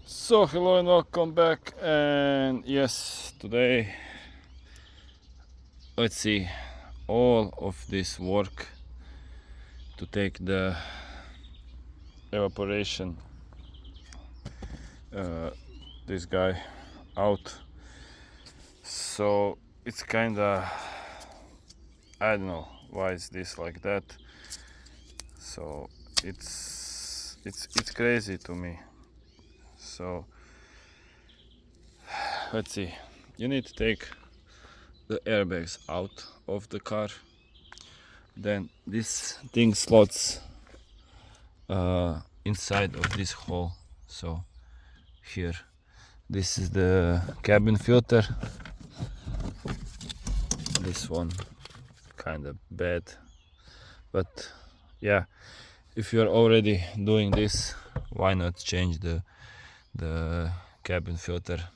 So hello and welcome back, and yes, today let's see all of this work to take the evaporation this guy out. So it's kinda, I don't know why is this like that. So it's crazy to me. So let's see, you need to take the airbags out of the car. Then this thing slots inside of this hole. So here, this is the cabin filter. This one kind of bad, but yeah, if you're already doing this, why not change the cabin filter?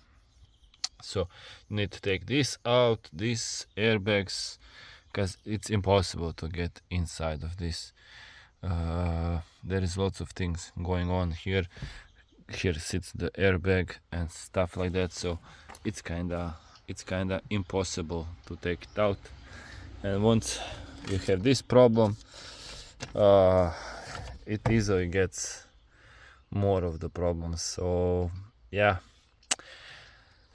So you need to take this out, these airbags, because it's impossible to get inside of this. There is lots of things going on here. Here sits the airbag and stuff like that, so it's kinda impossible to take it out. And once you have this problem, it easily gets more of the problems. So yeah,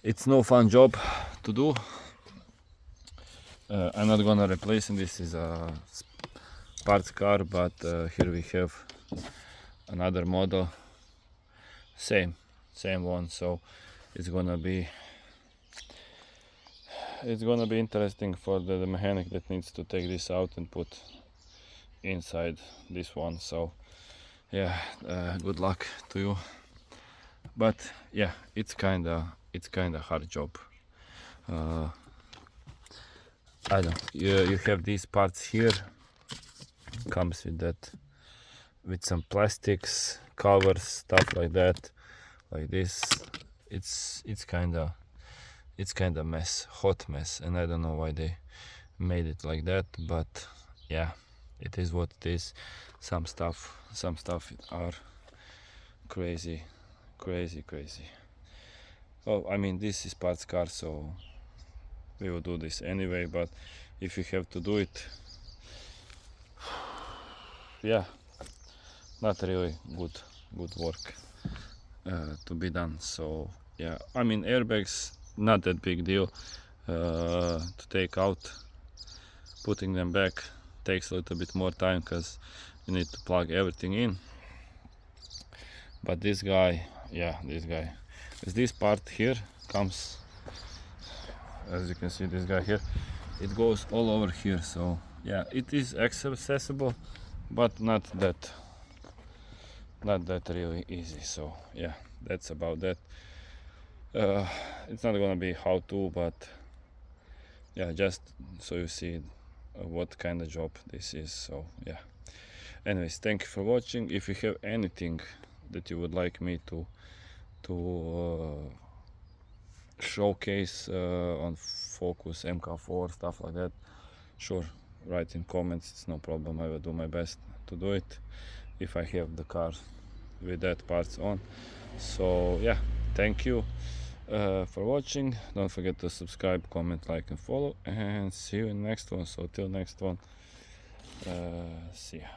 it's no fun job to do. I'm not gonna replace it. This is a parts car, but here we have another model, same one. So it's gonna be interesting for the mechanic that needs to take this out and put inside this one. So yeah, good luck to you. But yeah, it's kinda hard job. I don't know, you have these parts here, comes with that, with some plastics, covers, stuff like that, like this. It's kinda mess, hot mess, and I don't know why they made it like that, but yeah, it is what it is. Some stuff are crazy. Oh, I mean, this is parts car, so we will do this anyway, but if you have to do it, yeah, not really good work to be done. So yeah, I mean, airbags, not that big deal to take out. Putting them back takes a little bit more time because you need to plug everything in. But this guy, this part here comes, as you can see, this guy here, it goes all over here. So yeah, it is accessible, but not that really easy. So yeah, that's about that. It's not gonna be how to, but yeah, just so you see what kind of job this is. So yeah, anyways, thank you for watching. If you have anything that you would like me to showcase on Focus, MK4, stuff like that, sure, write in comments. It's no problem. I will do my best to do it if I have the car with that parts on. So yeah, thank you for watching. Don't forget to subscribe, comment, like, and follow, and see you in the next one. So till next one, see ya.